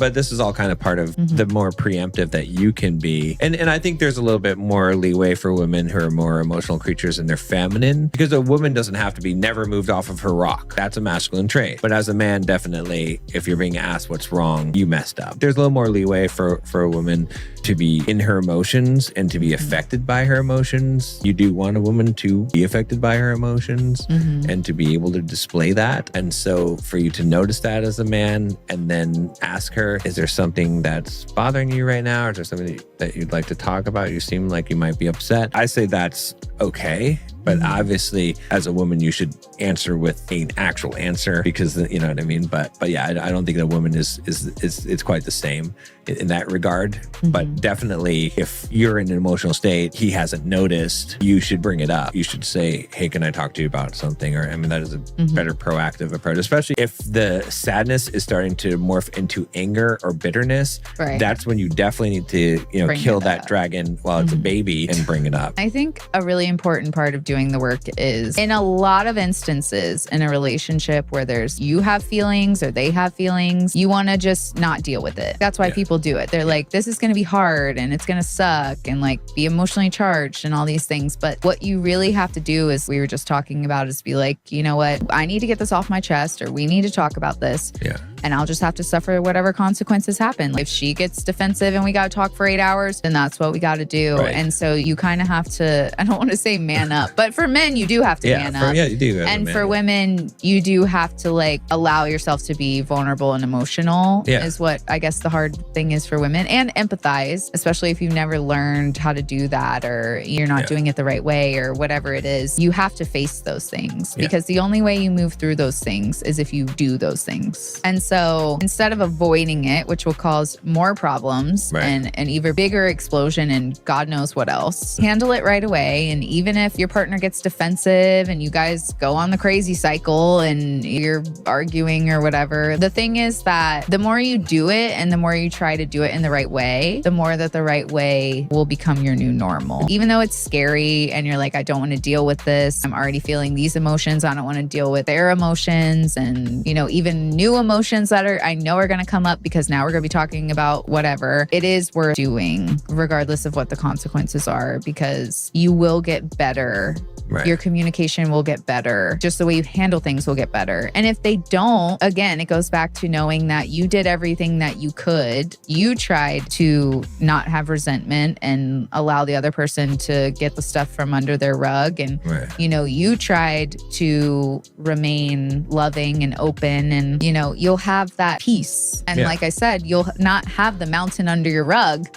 But this is all kind of part of the more preemptive that you can be. And I think there's a little bit more leeway for women who are more emotional creatures and they're feminine, because a woman doesn't have to be never moved off of her rock. That's a masculine trait. But as a man, definitely, if you're being asked what's wrong, you messed up. There's a little more leeway for a woman to be in her emotions and to be affected by her emotions. You do want a woman to be affected by her emotions and to be able to display that. And so for you to notice that as a man and then ask her, is there something that's bothering you right now? Or is there something that you'd like to talk about? You seem like you might be upset. I say that's okay. But obviously, as a woman, you should answer with an actual answer, because you know what I mean. But yeah, I don't think that a woman is it's quite the same in that regard. But definitely, if you're in an emotional state, he hasn't noticed, you should bring it up. You should say, "Hey, can I talk to you about something?" Or I mean, that is a better proactive approach, especially if the sadness is starting to morph into anger or bitterness. Right. That's when you definitely need to kill that dragon while it's a baby and bring it up. I think a really important part of doing the work is, in a lot of instances in a relationship where you have feelings or they have feelings, you want to just not deal with it. That's why people do it. They're like, this is going to be hard and it's going to suck and like be emotionally charged and all these things. But what you really have to do, is we were just talking about, is be like, you know what? I need to get this off my chest, or we need to talk about this. Yeah. And I'll just have to suffer whatever consequences happen. If she gets defensive and we got to talk for 8 hours, then that's what we got to do. Right. And so you kind of have to, I don't want to say man up, but for men, you do have to man up. Yeah, you do. And for women, you do have to like allow yourself to be vulnerable and emotional is what I guess the hard thing is for women. And empathize, especially if you've never learned how to do that, or you're not doing it the right way, or whatever it is. You have to face those things because the only way you move through those things is if you do those things. And so instead of avoiding it, which will cause more problems and an even bigger explosion and God knows what else, handle it right away. And even if your partner gets defensive and you guys go on the crazy cycle and you're arguing or whatever, the thing is that the more you do it and the more you try to do it in the right way, the more that the right way will become your new normal. Even though it's scary and you're like, I don't want to deal with this. I'm already feeling these emotions. I don't want to deal with their emotions, and even new emotions that I know are going to come up because now we're going to be talking about whatever. It is worth doing regardless of what the consequences are, because you will get better. Right. Your communication will get better. Just the way you handle things will get better. And if they don't, again, it goes back to knowing that you did everything that you could. You tried to not have resentment and allow the other person to get the stuff from under their rug. And, you tried to remain loving and open, and, you'll have that peace. And like I said, you'll not have the mountain under your rug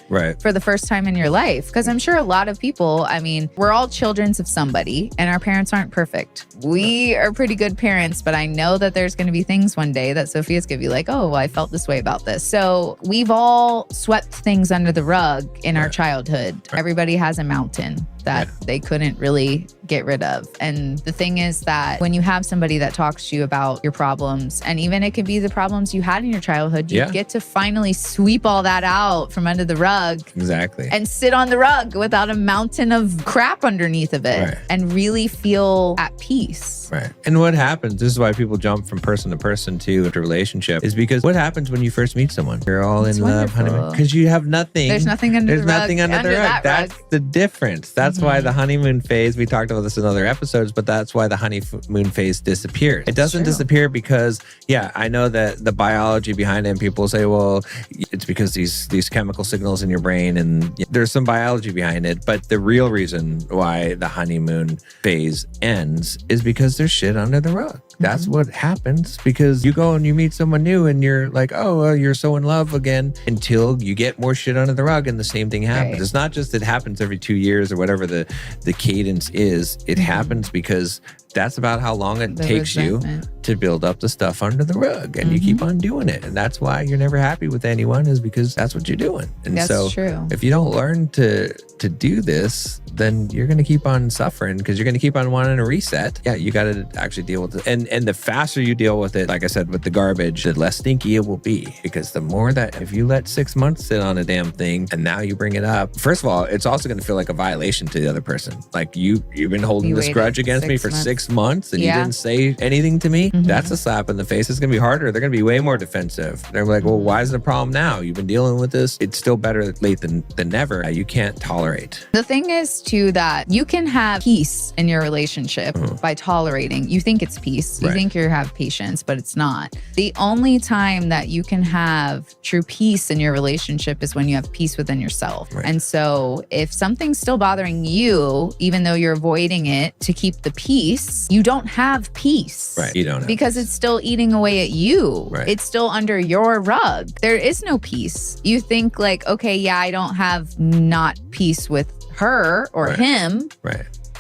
for the first time in your life. Because I'm sure a lot of people, we're all children of somebody. And our parents aren't perfect. We are pretty good parents, but I know that there's going to be things one day that Sophia's going to be like, oh, well, I felt this way about this. So we've all swept things under the rug in our childhood. Everybody has a mountain that they couldn't really get rid of. And the thing is that when you have somebody that talks to you about your problems, and even it could be the problems you had in your childhood, you get to finally sweep all that out from under the rug. Exactly. And sit on the rug without a mountain of crap underneath of it and really feel at peace. Right. And what happens, this is why people jump from person to person to a relationship, is because what happens when you first meet someone? You're all in love, honeymoon, because you have nothing. There's nothing under the rug. There's nothing under the rug. That's the difference. That's why the honeymoon phase, we talked about this in other episodes, but that's why the honeymoon phase disappears. It doesn't disappear because, I know that the biology behind it, and people say, well, it's because these chemical signals in your brain, and there's some biology behind it. But the real reason why the honeymoon phase ends is because there's shit under the rug. That's what happens, because you go and you meet someone new and you're like, oh, well, you're so in love again, until you get more shit under the rug and the same thing happens. It's not just it happens every 2 years or whatever the cadence is. It happens because that's about how long it takes you to build up the stuff under the rug, and you keep on doing it. And that's why you're never happy with anyone, is because that's what you're doing. And that's true. If you don't learn to do this, then you're going to keep on suffering, because you're going to keep on wanting to reset. Yeah, you got to actually deal with it. And the faster you deal with it, like I said, with the garbage, the less stinky it will be. Because the more that, if you let 6 months sit on a damn thing and now you bring it up, first of all, it's also going to feel like a violation to the other person. Like you've been holding this grudge against me for 6 6 months and you didn't say anything to me, that's a slap in the face. It's going to be harder. They're going to be way more defensive. They're like, well, why is the problem now? You've been dealing with this. It's still better late than never. You can't tolerate. The thing is too that you can have peace in your relationship by tolerating. You think it's peace. You think you have patience, but it's not. The only time that you can have true peace in your relationship is when you have peace within yourself. And so if something's still bothering you, even though you're avoiding it to keep the peace, you don't have peace. You don't have because it's still eating away at you. It's still under your rug. There is no peace. You think like, okay, yeah, I don't have not peace with her or him.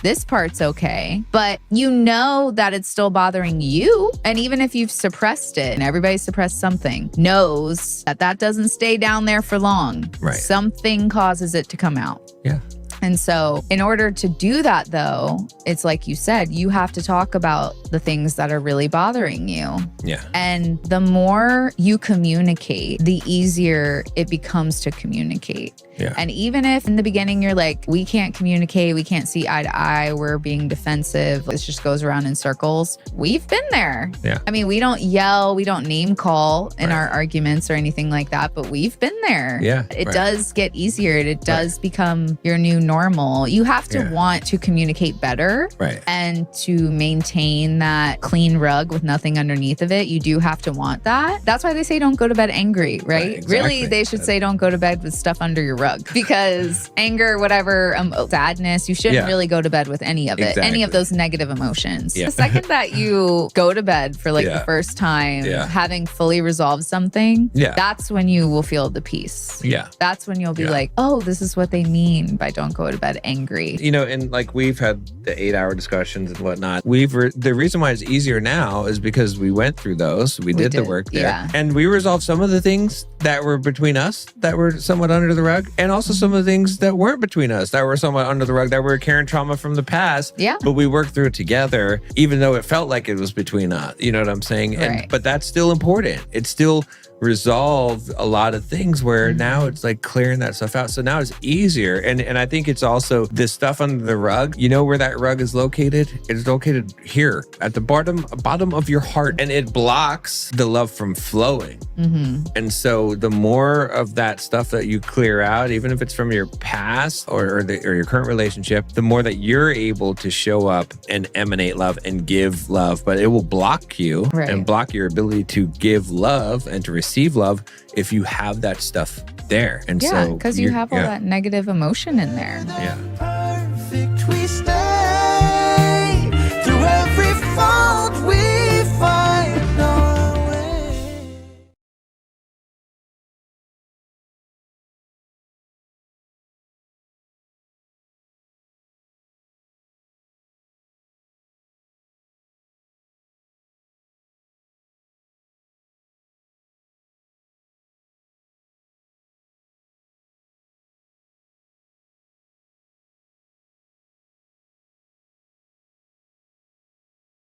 This part's okay, but you know that it's still bothering you. And even if you've suppressed it, and everybody suppressed something, knows that that doesn't stay down there for long. Something causes it to come out. And so in order to do that, though, it's like you said, you have to talk about the things that are really bothering you. And the more you communicate, the easier it becomes to communicate. And even if in the beginning you're like, we can't communicate, we can't see eye to eye, we're being defensive, it just goes around in circles. We've been there. I mean, we don't yell, we don't name call in our arguments or anything like that, but we've been there. It does get easier. It does become your new normal. You have to want to communicate better and to maintain that clean rug with nothing underneath of it. You do have to want that. That's why they say don't go to bed angry, right? Really, they should say don't go to bed with stuff under your rug, because anger, whatever, sadness, you shouldn't really go to bed with any of it, any of those negative emotions. The second that you go to bed for like the first time, having fully resolved something, that's when you will feel the peace. That's when you'll be like, oh, this is what they mean by don't go to bed angry. You know, and like we've had the 8-hour discussions and whatnot. The reason why it's easier now is because we went through those. We did the work there. And we resolved some of the things that were between us that were somewhat under the rug. And also some of the things that weren't between us that were somewhat under the rug, that were carrying trauma from the past. But we worked through it together, even though it felt like it was between us. You know what I'm saying? But that's still important. It's still resolved a lot of things where now it's like clearing that stuff out. So now it's easier. And I think it's also this stuff under the rug. You know where that rug is located? It's located here at the bottom of your heart, and it blocks the love from flowing. And so the more of that stuff that you clear out, even if it's from your past or your current relationship, the more that you're able to show up and emanate love and give love. But it will block you and block your ability to give love and to receive love if you have that stuff there. And so because you have all that negative emotion in there.